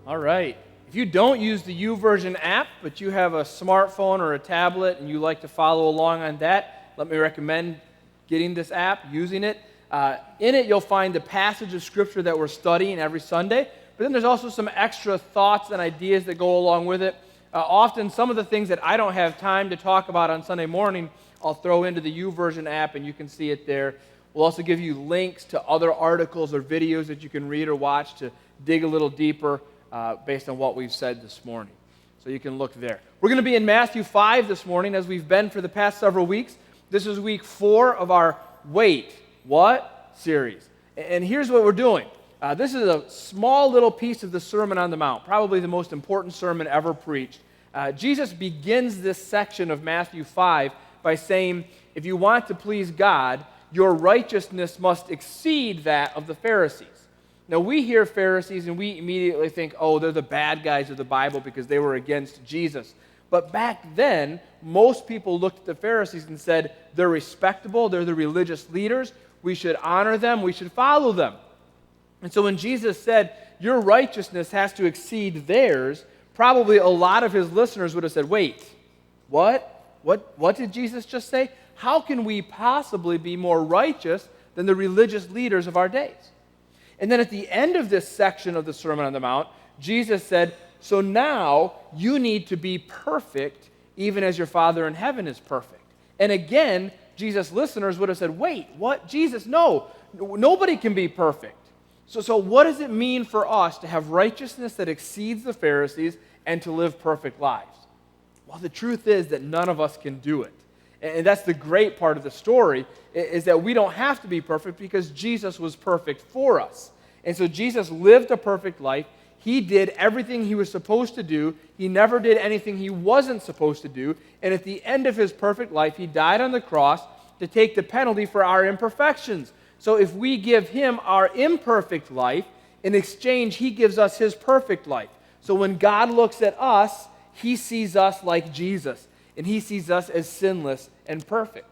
All right. If you don't use the YouVersion app, but you have a smartphone or a tablet and you like to follow along on that, let me recommend getting this app, using it. In it, you'll find the passage of Scripture that we're studying every Sunday, but then there's also some extra thoughts and ideas that go along with it. Often, some of the things that I don't have time to talk about on Sunday morning, I'll throw into the YouVersion app, and you can see it there. We'll also give you links to other articles or videos that you can read or watch to dig a little deeper based on what we've said this morning. So you can look there. We're going to be in Matthew 5 this morning, as we've been for the past several weeks. This is week 4 of our Wait, What? series. And here's what we're doing. This is a small little piece of the Sermon on the Mount, probably the most important sermon ever preached. Jesus begins this section of Matthew 5 by saying, if you want to please God, your righteousness must exceed that of the Pharisees. Now, we hear Pharisees and we immediately think, oh, they're the bad guys of the Bible because they were against Jesus. But back then, most people looked at the Pharisees and said, they're respectable, they're the religious leaders, we should honor them, we should follow them. And so when Jesus said, your righteousness has to exceed theirs, probably a lot of his listeners would have said, wait, what? What did Jesus just say? How can we possibly be more righteous than the religious leaders of our days? And then at the end of this section of the Sermon on the Mount, Jesus said, so now you need to be perfect, even as your Father in heaven is perfect. And again, Jesus' listeners would have said, wait, what? Jesus, no, nobody can be perfect. So what does it mean for us to have righteousness that exceeds the Pharisees and to live perfect lives? Well, the truth is that none of us can do it. And that's the great part of the story, is that we don't have to be perfect because Jesus was perfect for us. And so Jesus lived a perfect life. He did everything he was supposed to do. He never did anything he wasn't supposed to do. And at the end of his perfect life, he died on the cross to take the penalty for our imperfections. So if we give him our imperfect life, in exchange, he gives us his perfect life. So when God looks at us, he sees us like Jesus, and he sees us as sinless and perfect.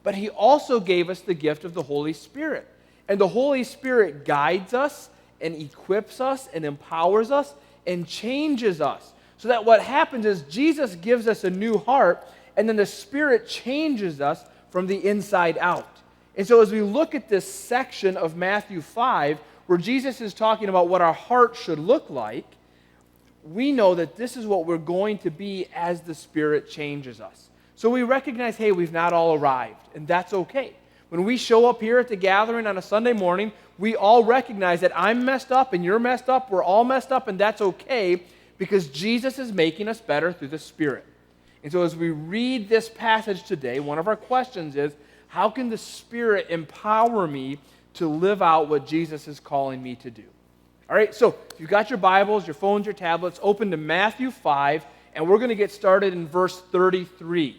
But he also gave us the gift of the Holy Spirit. And the Holy Spirit guides us and equips us and empowers us and changes us. So that what happens is Jesus gives us a new heart, and then the Spirit changes us from the inside out. And so as we look at this section of Matthew 5, where Jesus is talking about what our heart should look like, we know that this is what we're going to be as the Spirit changes us. So we recognize, hey, we've not all arrived, and that's okay. When we show up here at the gathering on a Sunday morning, we all recognize that I'm messed up and you're messed up, we're all messed up, and that's okay because Jesus is making us better through the Spirit. And so as we read this passage today, one of our questions is, how can the Spirit empower me to live out what Jesus is calling me to do? All right, so if you've got your Bibles, your phones, your tablets, open to Matthew 5, and we're going to get started in verse 33.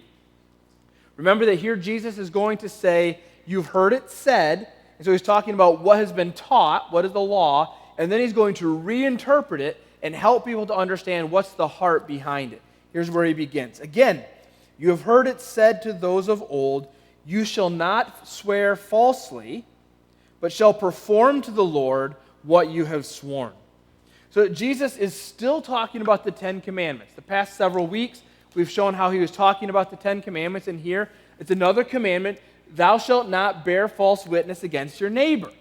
Remember that here Jesus is going to say, you've heard it said, and so he's talking about what has been taught, what is the law, and then he's going to reinterpret it and help people to understand what's the heart behind it. Here's where he begins. Again, you have heard it said to those of old, you shall not swear falsely, but shall perform to the Lord what you have sworn. So Jesus is still talking about the Ten Commandments. The past several weeks, we've shown how he was talking about the Ten Commandments, and here it's another commandment, thou shalt not bear false witness against your neighbor.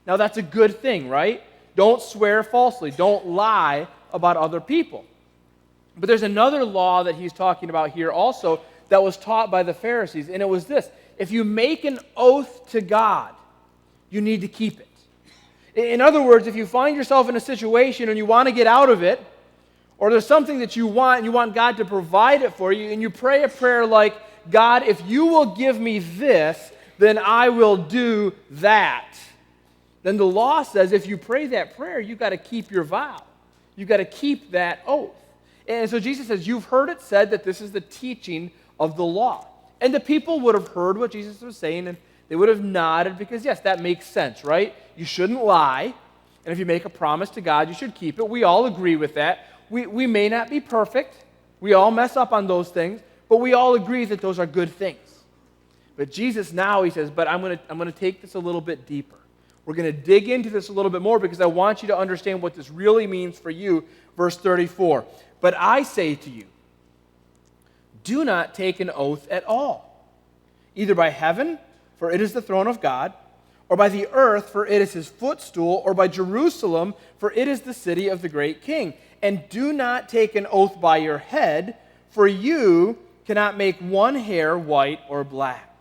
Now that's a good thing, right? Don't swear falsely. Don't lie about other people. But there's another law that he's talking about here also that was taught by the Pharisees, and it was this. If you make an oath to God, you need to keep it. In other words, if you find yourself in a situation and you want to get out of it, or there's something that you want and you want God to provide it for you, and you pray a prayer like, God, if you will give me this, then I will do that. Then the law says if you pray that prayer, you've got to keep your vow. You've got to keep that oath. And so Jesus says, you've heard it said that this is the teaching of the law. And the people would have heard what Jesus was saying, and they would have nodded because, yes, that makes sense, right? You shouldn't lie, and if you make a promise to God, you should keep it. We all agree with that. We may not be perfect. We all mess up on those things, but we all agree that those are good things. But Jesus now, he says, but I'm going to take this a little bit deeper. We're going to dig into this a little bit more because I want you to understand what this really means for you. Verse 34, but I say to you, do not take an oath at all, either by heaven, for it is the throne of God, or by the earth, for it is his footstool, or by Jerusalem, for it is the city of the great king. And do not take an oath by your head, for you cannot make one hair white or black.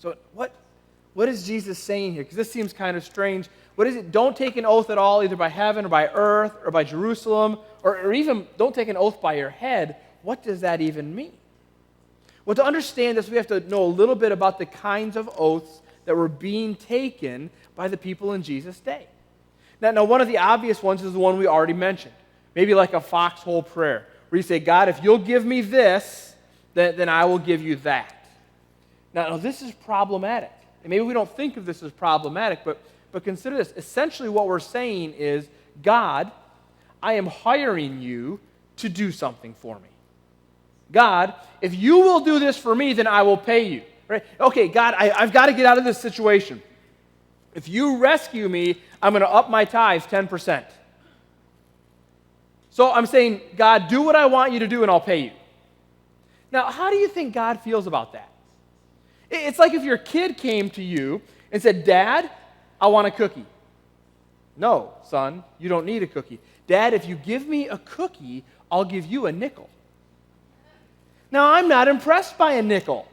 So what is Jesus saying here? Because this seems kind of strange. What is it? Don't take an oath at all, either by heaven or by earth or by Jerusalem, or even don't take an oath by your head. What does that even mean? Well, to understand this, we have to know a little bit about the kinds of oaths that were being taken by the people in Jesus' day. Now, one of the obvious ones is the one we already mentioned. Maybe like a foxhole prayer, where you say, God, if you'll give me this, then I will give you that. Now, this is problematic. And maybe we don't think of this as problematic, but consider this. Essentially what we're saying is, God, I am hiring you to do something for me. God, if you will do this for me, then I will pay you. Right? Okay, God, I've got to get out of this situation. If you rescue me, I'm going to up my tithes 10%. So I'm saying, God, do what I want you to do and I'll pay you. Now, how do you think God feels about that? It's like if your kid came to you and said, Dad, I want a cookie. No, son, you don't need a cookie. Dad, if you give me a cookie, I'll give you a nickel. Now, I'm not impressed by a nickel.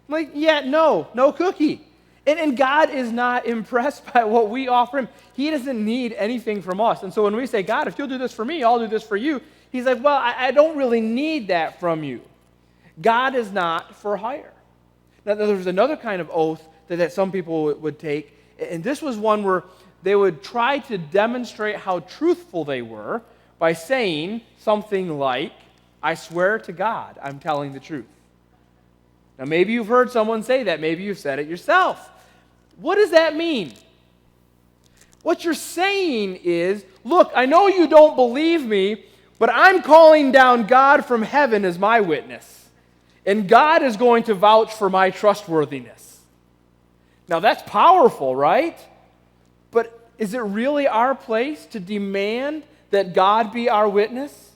I'm like, yeah, no cookie. And God is not impressed by what we offer him. He doesn't need anything from us. And so when we say, God, if you'll do this for me, I'll do this for you, he's like, well, I don't really need that from you. God is not for hire. Now, there's another kind of oath that some people would take, and this was one where they would try to demonstrate how truthful they were by saying something like, I swear to God, I'm telling the truth. Now, maybe you've heard someone say that. Maybe you've said it yourself. What does that mean? What you're saying is, look, I know you don't believe me, but I'm calling down God from heaven as my witness. And God is going to vouch for my trustworthiness. Now, that's powerful, right? But is it really our place to demand that God be our witness?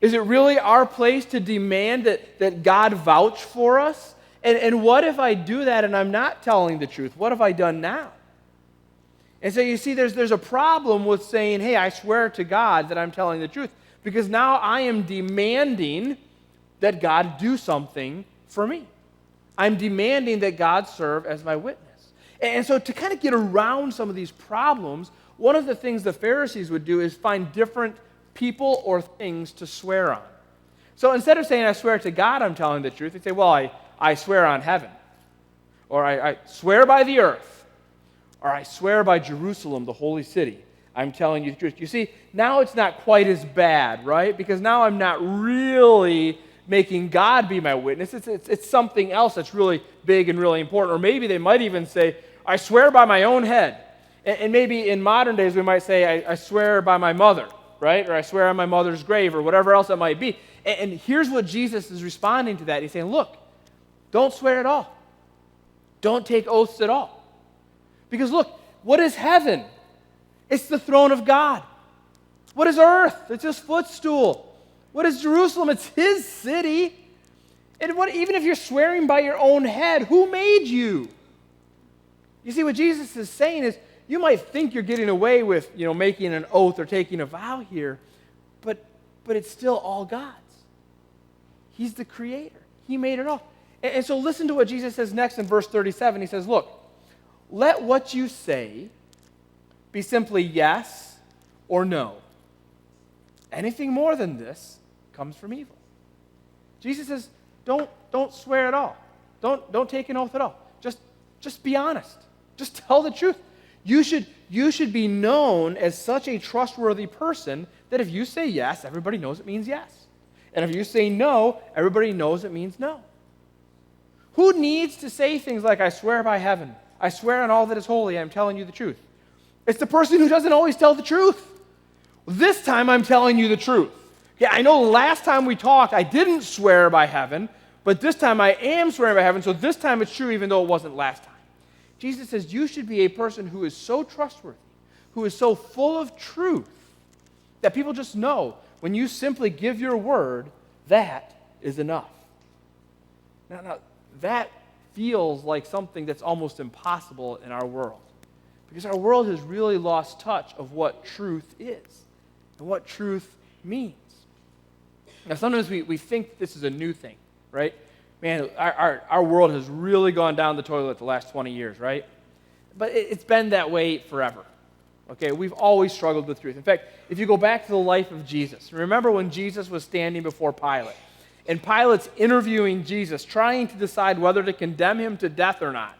Is it really our place to demand that God vouch for us? And what if I do that and I'm not telling the truth? What have I done now? And so you see, there's a problem with saying, hey, I swear to God that I'm telling the truth. Because now I am demanding that God do something for me. I'm demanding that God serve as my witness. And so to kind of get around some of these problems, one of the things the Pharisees would do is find different people or things to swear on. So instead of saying, I swear to God I'm telling the truth, they'd say, well, I swear on heaven. Or I swear by the earth. Or I swear by Jerusalem, the holy city. I'm telling you the truth. You see, now it's not quite as bad, right? Because now I'm not really making God be my witness. It's something else that's really big and really important. Or maybe they might even say, I swear by my own head. And maybe in modern days we might say, I swear by my mother, right? Or I swear on my mother's grave, or whatever else it might be. And here's what Jesus is responding to that. He's saying, look, don't swear at all. Don't take oaths at all. Because look, what is heaven? It's the throne of God. What is earth? It's his footstool. What is Jerusalem? It's his city. And even if you're swearing by your own head, who made you? You see, what Jesus is saying is, you might think you're getting away with, making an oath or taking a vow here, but it's still all God's. He's the creator. He made it all. And so listen to what Jesus says next in verse 37. He says, look, let what you say be simply yes or no. Anything more than this comes from evil. Jesus says, don't swear at all. Don't take an oath at all. Just be honest. Just tell the truth. You should be known as such a trustworthy person that if you say yes, everybody knows it means yes. And if you say no, everybody knows it means no. Who needs to say things like, I swear by heaven, I swear on all that is holy, I'm telling you the truth? It's the person who doesn't always tell the truth. This time I'm telling you the truth. Yeah, I know last time we talked, I didn't swear by heaven, but this time I am swearing by heaven, so this time it's true even though it wasn't last time. Jesus says you should be a person who is so trustworthy, who is so full of truth, that people just know when you simply give your word, that is enough. Now that feels like something that's almost impossible in our world, because our world has really lost touch of what truth is and what truth means. Now, sometimes we think this is a new thing, right? Man, our world has really gone down the toilet the last 20 years, right? But it's been that way forever. Okay, we've always struggled with truth. In fact, if you go back to the life of Jesus, remember when Jesus was standing before Pilate, and Pilate's interviewing Jesus, trying to decide whether to condemn him to death or not.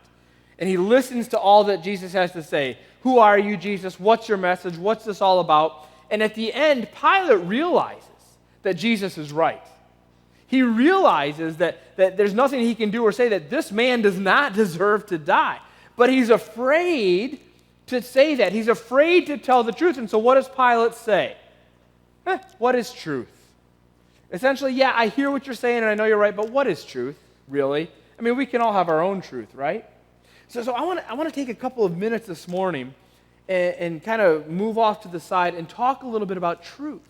And he listens to all that Jesus has to say. Who are you, Jesus? What's your message? What's this all about? And at the end, Pilate realizes that Jesus is right. He realizes that there's nothing he can do or say, that this man does not deserve to die. But he's afraid to say that. He's afraid to tell the truth. And so what does Pilate say? What is truth? Essentially, yeah, I hear what you're saying and I know you're right, but what is truth, really? I mean, we can all have our own truth, right? So I want to take a couple of minutes this morning and kind of move off to the side and talk a little bit about truth.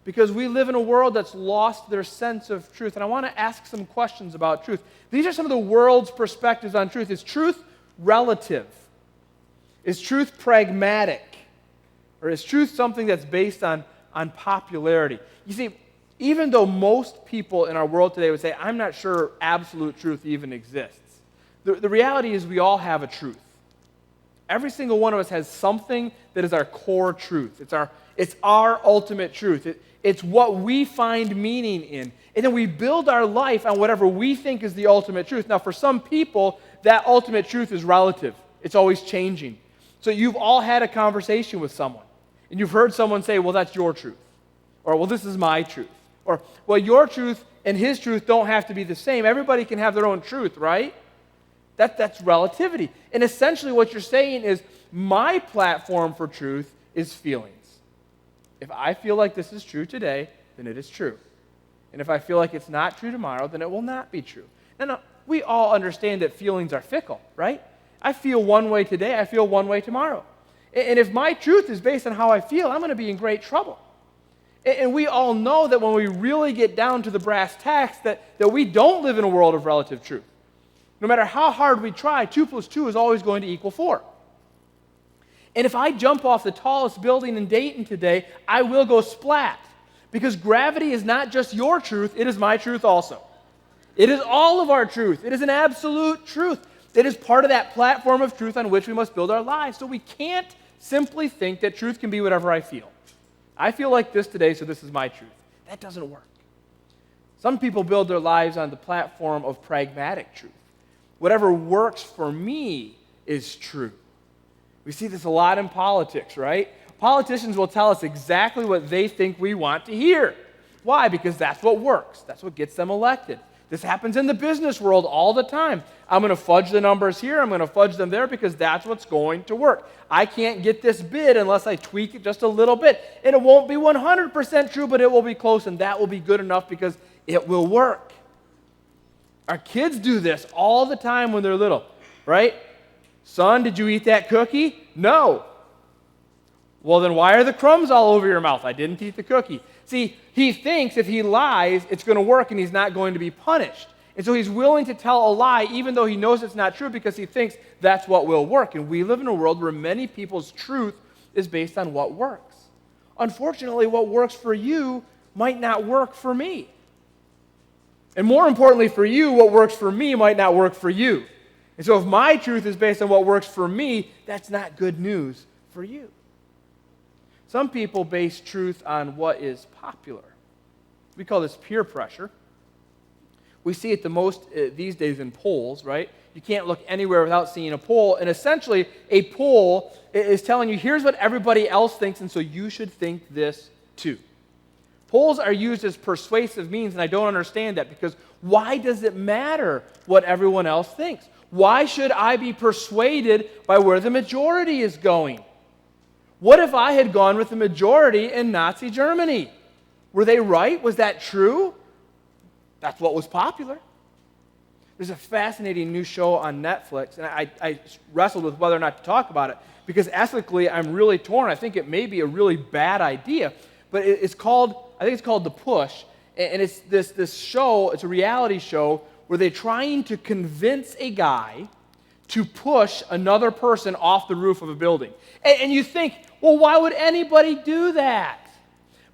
Because we live in a world that's lost their sense of truth. And I want to ask some questions about truth. These are some of the world's perspectives on truth. Is truth relative? Is truth pragmatic? Or is truth something that's based on popularity? You see, even though most people in our world today would say, I'm not sure absolute truth even exists, the reality is we all have a truth. Every single one of us has something that is our core truth. It's our ultimate truth. It's what we find meaning in. And then we build our life on whatever we think is the ultimate truth. Now, for some people, that ultimate truth is relative. It's always changing. So you've all had a conversation with someone, and you've heard someone say, well, that's your truth. Or, well, this is my truth. Or, well, your truth and his truth don't have to be the same. Everybody can have their own truth, right? That's relativity. And essentially what you're saying is, my platform for truth is feelings. If I feel like this is true today, then it is true. And if I feel like it's not true tomorrow, then it will not be true. Now, we all understand that feelings are fickle, right? I feel one way today, I feel one way tomorrow. And if my truth is based on how I feel, I'm going to be in great trouble. And we all know that when we really get down to the brass tacks, that we don't live in a world of relative truth. No matter how hard we try, 2 + 2 is always going to equal 4. And if I jump off the tallest building in Dayton today, I will go splat. Because gravity is not just your truth, it is my truth also. It is all of our truth. It is an absolute truth. It is part of that platform of truth on which we must build our lives. So we can't simply think that truth can be whatever I feel. I feel like this today, so this is my truth. That doesn't work. Some people build their lives on the platform of pragmatic truth. Whatever works for me is true. We see this a lot in politics, right? Politicians will tell us exactly what they think we want to hear. Why? Because that's what works. That's what gets them elected. This happens in the business world all the time. I'm going to fudge the numbers here. I'm going to fudge them there because that's what's going to work. I can't get this bid unless I tweak it just a little bit. And it won't be 100% true, but it will be close, and that will be good enough because it will work. Our kids do this all the time when they're little, right? Son, did you eat that cookie? No. Well, then why are the crumbs all over your mouth? I didn't eat the cookie. See, he thinks if he lies, it's going to work and he's not going to be punished. And so he's willing to tell a lie even though he knows it's not true because he thinks that's what will work. And we live in a world where many people's truth is based on what works. Unfortunately, what works for you might not work for me. And more importantly for you, what works for me might not work for you. And so if my truth is based on what works for me, that's not good news for you. Some people base truth on what is popular. We call this peer pressure. We see it the most these days in polls, right? You can't look anywhere without seeing a poll. And essentially, a poll is telling you, here's what everybody else thinks, and so you should think this too. Polls are used as persuasive means, and I don't understand that because why does it matter what everyone else thinks? Why should I be persuaded by where the majority is going? What if I had gone with the majority in Nazi Germany? Were they right? Was that true? That's what was popular. There's a fascinating new show on Netflix, and I wrestled with whether or not to talk about it, because ethically I'm really torn. I think it may be a really bad idea, but I think it's called The Push, and it's this show, it's a reality show where they're trying to convince a guy to push another person off the roof of a building. And you think, well, why would anybody do that?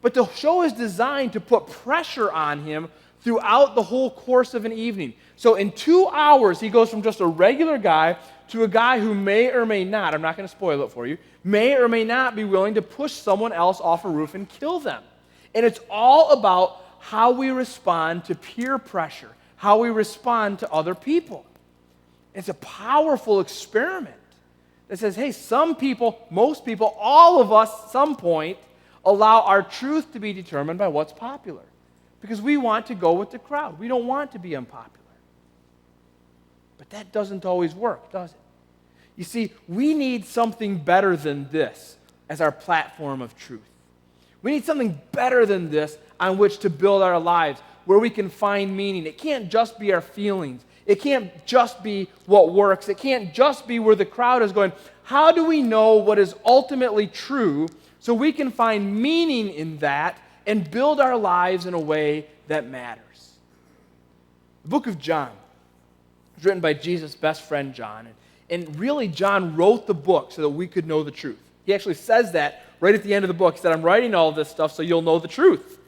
But the show is designed to put pressure on him throughout the whole course of an evening. So in 2 hours, he goes from just a regular guy to a guy who may or may not, I'm not going to spoil it for you, may or may not be willing to push someone else off a roof and kill them. And it's all about how we respond to peer pressure, how we respond to other people. It's a powerful experiment that says, hey, some people, most people, all of us at some point allow our truth to be determined by what's popular. Because we want to go with the crowd. We don't want to be unpopular. But that doesn't always work, does it? You see, we need something better than this as our platform of truth. We need something better than this on which to build our lives, where we can find meaning. It can't just be our feelings. It can't just be what works. It can't just be where the crowd is going. How do we know what is ultimately true so we can find meaning in that and build our lives in a way that matters? The book of John was written by Jesus' best friend, John. And really, John wrote the book so that we could know the truth. He actually says that right at the end of the book. He said, I'm writing all this stuff so you'll know the truth.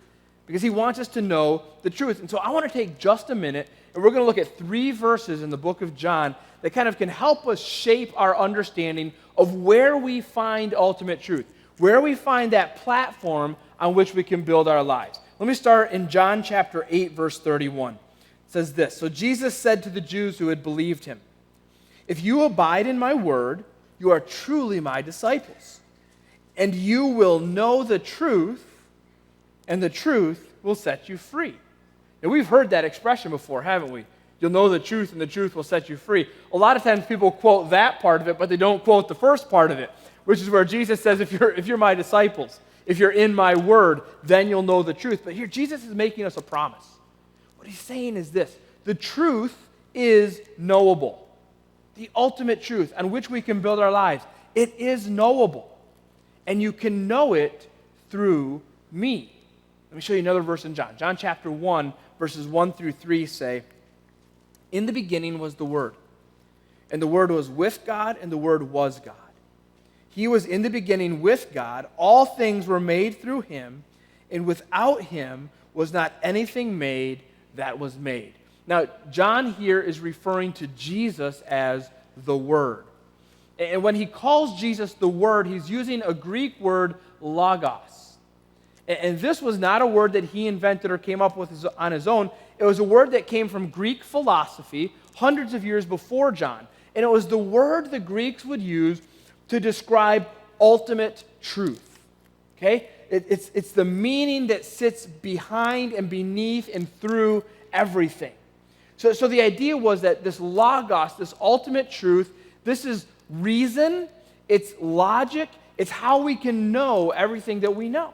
Because he wants us to know the truth. And so I want to take just a minute, and we're going to look at 3 verses in the book of John that kind of can help us shape our understanding of where we find ultimate truth, where we find that platform on which we can build our lives. Let me start in John chapter 8, verse 31. It says this, So Jesus said to the Jews who had believed him, If you abide in my word, you are truly my disciples, and you will know the truth, and the truth will set you free. Now, we've heard that expression before, haven't we? You'll know the truth, and the truth will set you free. A lot of times people quote that part of it, but they don't quote the first part of it, which is where Jesus says, if you're my disciples, if you're in my word, then you'll know the truth. But here, Jesus is making us a promise. What he's saying is this: the truth is knowable. The ultimate truth on which we can build our lives, it is knowable. And you can know it through me. Let me show you another verse in John. John chapter 1, verses 1 through 3 say, In the beginning was the Word, and the Word was with God, and the Word was God. He was in the beginning with God. All things were made through him, and without him was not anything made that was made. Now, John here is referring to Jesus as the Word. And when he calls Jesus the Word, he's using a Greek word, logos. And this was not a word that he invented or came up with on his own. It was a word that came from Greek philosophy hundreds of years before John. And it was the word the Greeks would use to describe ultimate truth. Okay? It's the meaning that sits behind and beneath and through everything. So the idea was that this logos, this ultimate truth, this is reason, it's logic, it's how we can know everything that we know.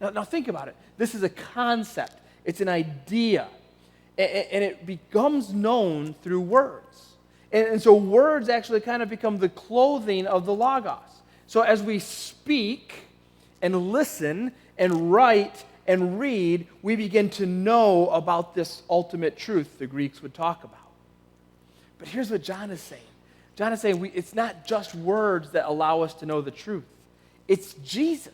Now think about it. This is a concept. It's an idea. And it becomes known through words. And so words actually kind of become the clothing of the logos. So as we speak and listen and write and read, we begin to know about this ultimate truth the Greeks would talk about. But here's what John is saying. John is saying it's not just words that allow us to know the truth. It's Jesus.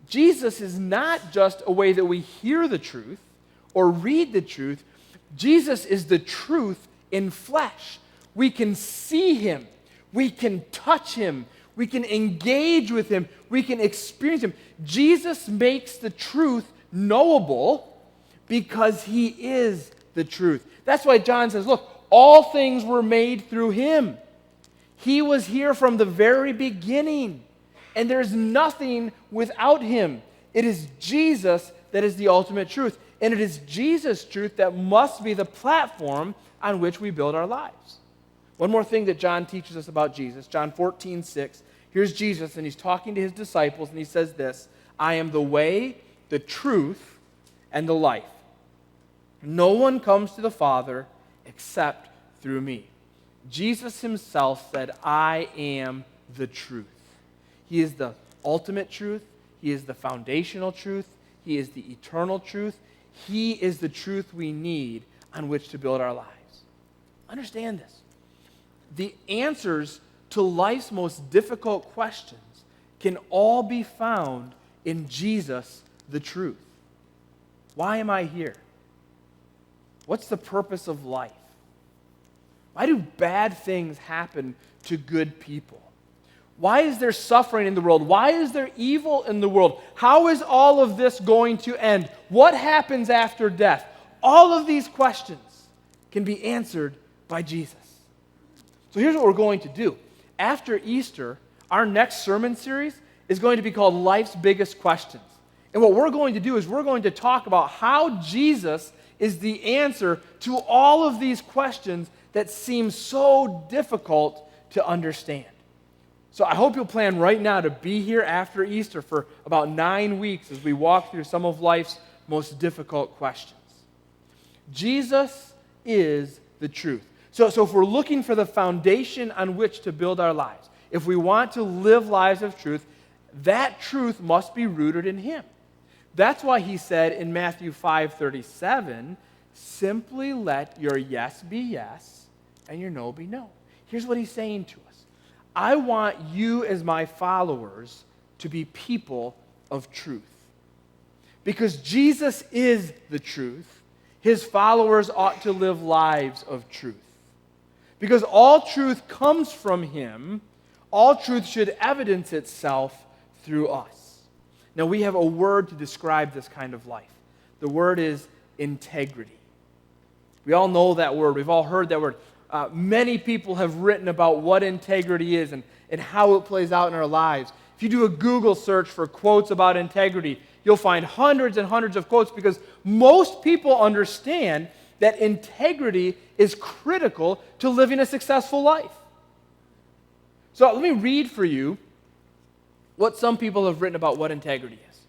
Jesus is not just a way that we hear the truth or read the truth. Jesus is the truth in flesh. We can see him. We can touch him. We can engage with him. We can experience him. Jesus makes the truth knowable because he is the truth. That's why John says, look, all things were made through him. He was here from the very beginning, and there's nothing without him. It is Jesus that is the ultimate truth, and it is Jesus' truth that must be the platform on which we build our lives. One more thing that John teaches us about Jesus, John 14:6. Here's Jesus, and he's talking to his disciples, and he says this, I am the way, the truth, and the life. No one comes to the Father except through me. Jesus himself said, I am the truth. He is the ultimate truth. He is the foundational truth. He is the eternal truth. He is the truth we need on which to build our lives. Understand this. The answers to life's most difficult questions can all be found in Jesus, the truth. Why am I here? What's the purpose of life? Why do bad things happen to good people? Why is there suffering in the world? Why is there evil in the world? How is all of this going to end? What happens after death? All of these questions can be answered by Jesus. So here's what we're going to do. After Easter, our next sermon series is going to be called Life's Biggest Questions. And what we're going to do is we're going to talk about how Jesus is the answer to all of these questions that seem so difficult to understand. So I hope you'll plan right now to be here after Easter for about 9 weeks as we walk through some of life's most difficult questions. Jesus is the truth. So if we're looking for the foundation on which to build our lives, if we want to live lives of truth, that truth must be rooted in Him. That's why He said in Matthew 5:37, simply let your yes be yes and your no be no. Here's what He's saying to us. I want you as my followers to be people of truth. Because Jesus is the truth, His followers ought to live lives of truth. Because all truth comes from Him, all truth should evidence itself through us. Now, we have a word to describe this kind of life. The word is integrity. We all know that word. We've all heard that word. Many people have written about what integrity is and how it plays out in our lives. If you do a Google search for quotes about integrity, you'll find hundreds and hundreds of quotes because most people understand that integrity is critical to living a successful life. So let me read for you what some people have written about what integrity is.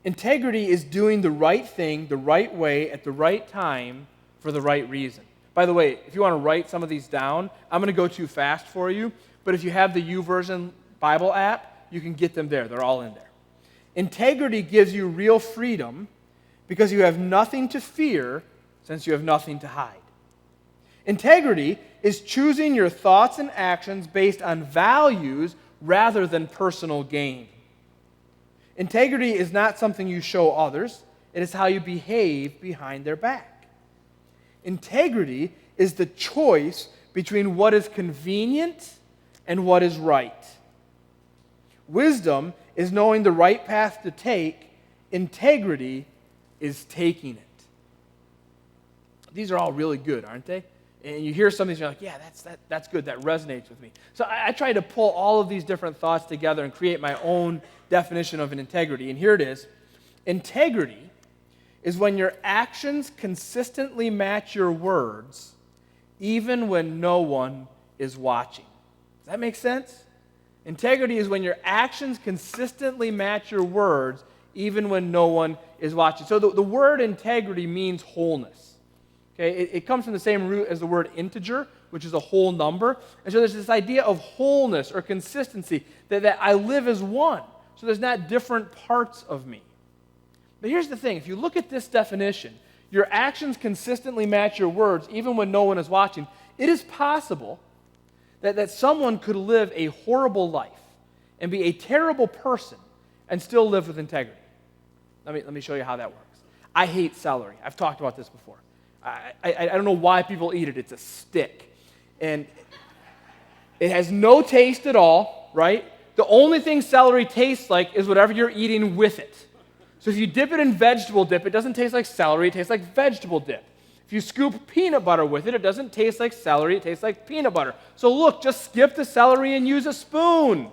Integrity is doing the right thing the right way at the right time for the right reason. By the way, if you want to write some of these down, I'm going to go too fast for you, but if you have the YouVersion Bible app, you can get them there. They're all in there. Integrity gives you real freedom because you have nothing to fear since you have nothing to hide. Integrity is choosing your thoughts and actions based on values rather than personal gain. Integrity is not something you show others. It is how you behave behind their back. Integrity is the choice between what is convenient and what is right. Wisdom is knowing the right path to take. Integrity is taking it. These are all really good, aren't they? And you hear some of these, you're like, yeah, that's good. That resonates with me. So I try to pull all of these different thoughts together and create my own definition of an integrity. And here it is. Integrity is when your actions consistently match your words, even when no one is watching. Does that make sense? Integrity is when your actions consistently match your words, even when no one is watching. So the word integrity means wholeness. Okay, it comes from the same root as the word integer, which is a whole number. And so there's this idea of wholeness or consistency, that I live as one. So there's not different parts of me. But here's the thing. If you look at this definition, your actions consistently match your words, even when no one is watching. It is possible that someone could live a horrible life and be a terrible person and still live with integrity. Let me show you how that works. I hate celery. I've talked about this before. I don't know why people eat it. It's a stick. And it has no taste at all, right? The only thing celery tastes like is whatever you're eating with it. So if you dip it in vegetable dip, it doesn't taste like celery, it tastes like vegetable dip. If you scoop peanut butter with it, it doesn't taste like celery, it tastes like peanut butter. So look, just skip the celery and use a spoon.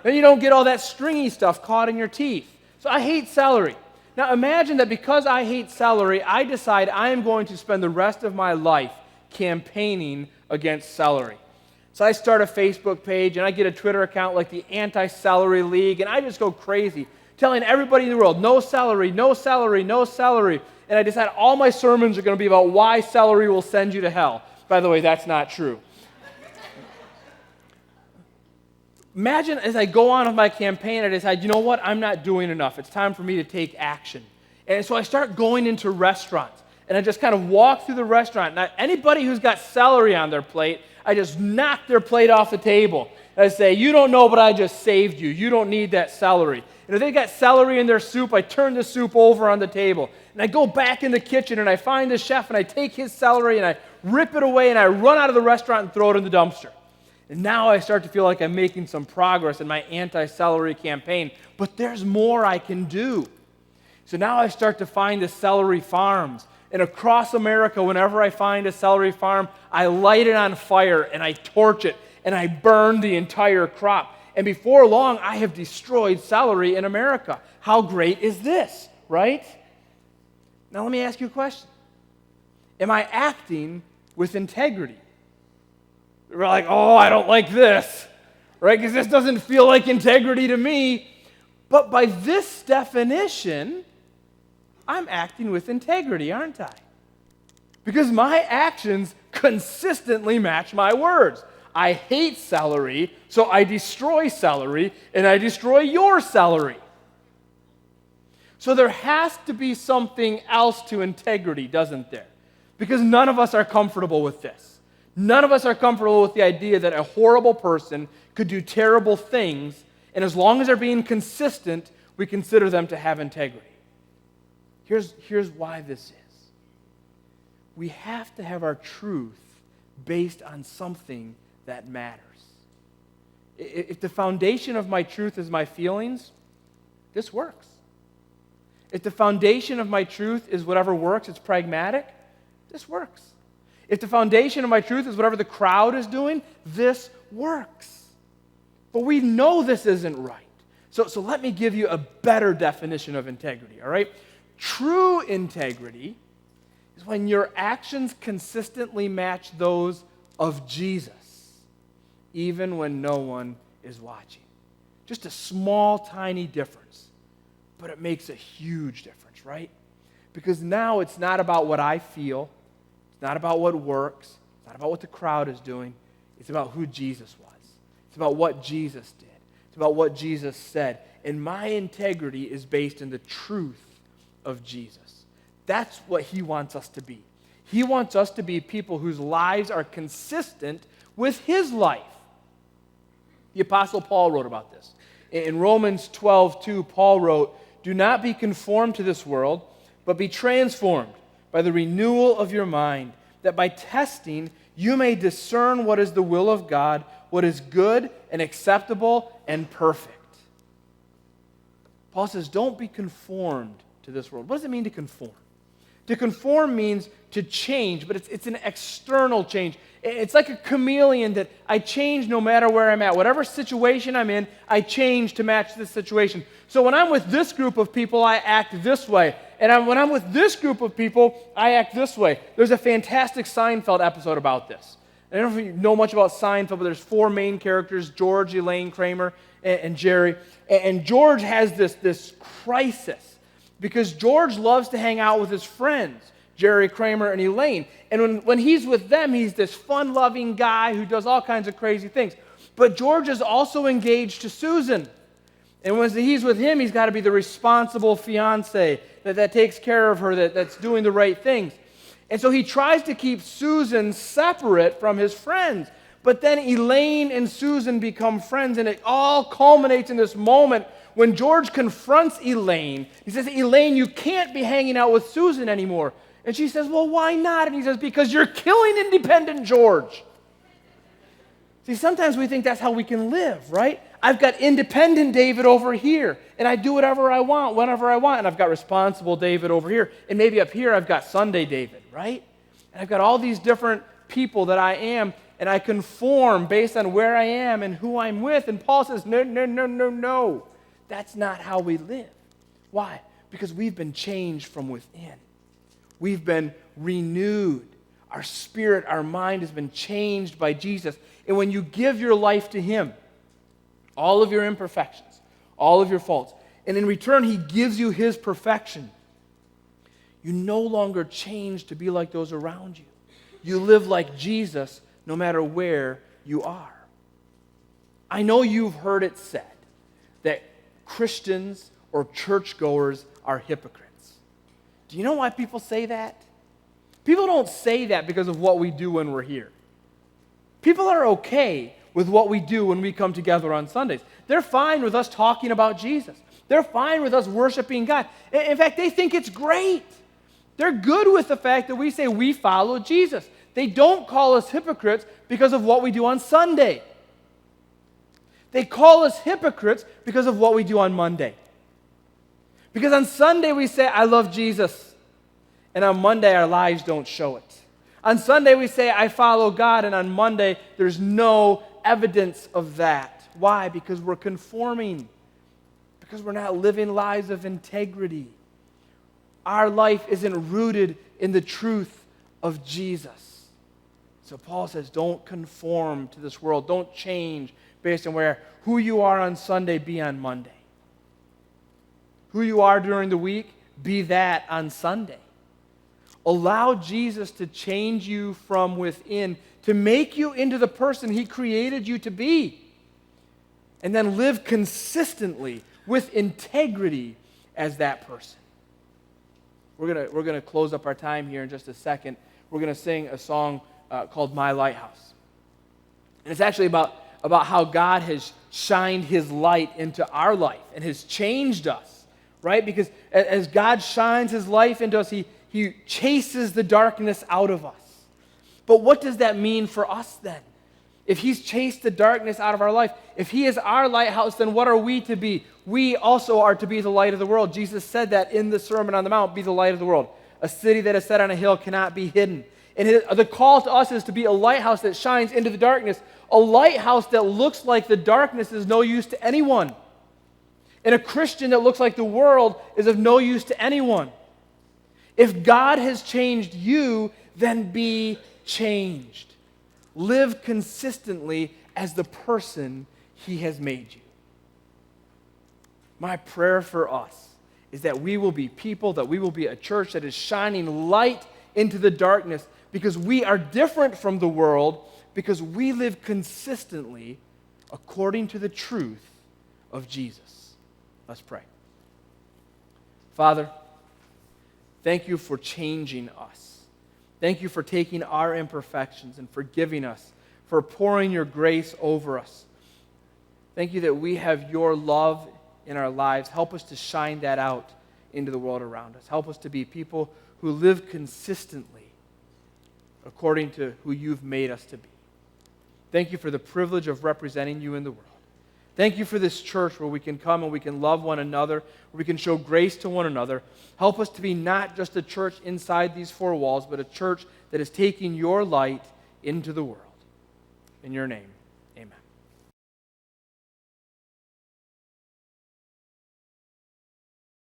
Then you don't get all that stringy stuff caught in your teeth. So I hate celery. Now imagine that because I hate celery, I decide I am going to spend the rest of my life campaigning against celery. So I start a Facebook page and I get a Twitter account like the Anti-Celery League, and I just go crazy telling everybody in the world, no celery, no celery, no celery. And I decide all my sermons are going to be about why celery will send you to hell. By the way, that's not true. Imagine as I go on with my campaign, I decide, you know what, I'm not doing enough. It's time for me to take action. And so I start going into restaurants. And I just kind of walk through the restaurant. Now, anybody who's got celery on their plate, I just knock their plate off the table. And I say, you don't know, but I just saved you. You don't need that celery. And if they got celery in their soup, I turn the soup over on the table. And I go back in the kitchen and I find the chef and I take his celery and I rip it away and I run out of the restaurant and throw it in the dumpster. And now I start to feel like I'm making some progress in my anti-celery campaign. But there's more I can do. So now I start to find the celery farms. And across America, whenever I find a celery farm, I light it on fire and I torch it and I burn the entire crop. And before long, I have destroyed celery in America. How great is this, right? Now let me ask you a question. Am I acting with integrity? We're like, oh, I don't like this, right? Because this doesn't feel like integrity to me. But by this definition, I'm acting with integrity, aren't I? Because my actions consistently match my words. I hate celery, so I destroy celery, and I destroy your celery. So there has to be something else to integrity, doesn't there? Because none of us are comfortable with this. None of us are comfortable with the idea that a horrible person could do terrible things, and as long as they're being consistent, we consider them to have integrity. Here's why this is. We have to have our truth based on something that matters. If the foundation of my truth is my feelings, this works. If the foundation of my truth is whatever works, it's pragmatic, this works. If the foundation of my truth is whatever the crowd is doing, this works. But we know this isn't right. So let me give you a better definition of integrity, all right? True integrity is when your actions consistently match those of Jesus, even when no one is watching. Just a small, tiny difference, but it makes a huge difference, right? Because now it's not about what I feel. It's not about what works. It's not about what the crowd is doing. It's about who Jesus was. It's about what Jesus did. It's about what Jesus said. And my integrity is based in the truth of Jesus. That's what he wants us to be. He wants us to be people whose lives are consistent with his life. The Apostle Paul wrote about this. In Romans 12:2, Paul wrote, "Do not be conformed to this world, but be transformed by the renewal of your mind, that by testing you may discern what is the will of God, what is good and acceptable and perfect." Paul says, don't be conformed to this world. What does it mean to conform? To conform means to change, but it's an external change. It's like a chameleon that I change no matter where I'm at. Whatever situation I'm in, I change to match this situation. So when I'm with this group of people, I act this way. And when I'm with this group of people, I act this way. There's a fantastic Seinfeld episode about this. I don't know if you know much about Seinfeld, but there's four main characters, George, Elaine, Kramer, and Jerry. And George has this crisis because George loves to hang out with his friends, Jerry, Kramer, and Elaine. And when he's with them, he's this fun-loving guy who does all kinds of crazy things. But George is also engaged to Susan. And when he's with him, he's got to be the responsible fiance that takes care of her, that's doing the right things. And so he tries to keep Susan separate from his friends. But then Elaine and Susan become friends, and it all culminates in this moment when George confronts Elaine. He says, "Elaine, you can't be hanging out with Susan anymore." And she says, "Well, why not?" And he says, "Because you're killing independent George." See, sometimes we think that's how we can live, right? I've got independent David over here, and I do whatever I want, whenever I want, and I've got responsible David over here, and maybe up here I've got Sunday David, right? And I've got all these different people that I am, and I conform based on where I am and who I'm with. And Paul says, no, no, no, no, no. That's not how we live. Why? Because we've been changed from within. We've been renewed. Our spirit, our mind has been changed by Jesus. And when you give your life to him, all of your imperfections, all of your faults, and in return he gives you his perfection, you no longer change to be like those around you. You live like Jesus no matter where you are. I know you've heard it said that Christians or churchgoers are hypocrites. Do you know why people say that? People don't say that because of what we do when we're here. People are okay with what we do when we come together on Sundays. They're fine with us talking about Jesus. They're fine with us worshiping God. In fact, they think it's great. They're good with the fact that we say we follow Jesus. They don't call us hypocrites because of what we do on Sunday. They call us hypocrites because of what we do on Monday. Because on Sunday we say, I love Jesus. And on Monday our lives don't show it. On Sunday we say, I follow God. And on Monday there's no evidence of that. Why? Because we're conforming. Because we're not living lives of integrity. Our life isn't rooted in the truth of Jesus. So Paul says, don't conform to this world. Don't change based on who you are on Sunday, be on Monday. Who you are during the week, be that on Sunday. Allow Jesus to change you from within, to make you into the person he created you to be. And then live consistently with integrity as that person. We're gonna close up our time here in just a second. We're going to sing a song called My Lighthouse. And it's actually about how God has shined his light into our life and has changed us, right? Because as God shines his life into us, he chases the darkness out of us. But what does that mean for us then? If he's chased the darkness out of our life, if he is our lighthouse, then what are we to be? We also are to be the light of the world. Jesus said that in the Sermon on the Mount, be the light of the world. A city that is set on a hill cannot be hidden. And the call to us is to be a lighthouse that shines into the darkness. A lighthouse that looks like the darkness is no use to anyone. And a Christian that looks like the world is of no use to anyone. If God has changed you, then be changed. Live consistently as the person he has made you. My prayer for us is that we will be people, that we will be a church that is shining light into the darkness because we are different from the world, because we live consistently according to the truth of Jesus. Let's pray. Father, thank you for changing us. Thank you for taking our imperfections and forgiving us, for pouring your grace over us. Thank you that we have your love in our lives. Help us to shine that out into the world around us. Help us to be people who live consistently according to who you've made us to be. Thank you for the privilege of representing you in the world. Thank you for this church where we can come and we can love one another, where we can show grace to one another. Help us to be not just a church inside these four walls, but a church that is taking your light into the world. In your name, amen.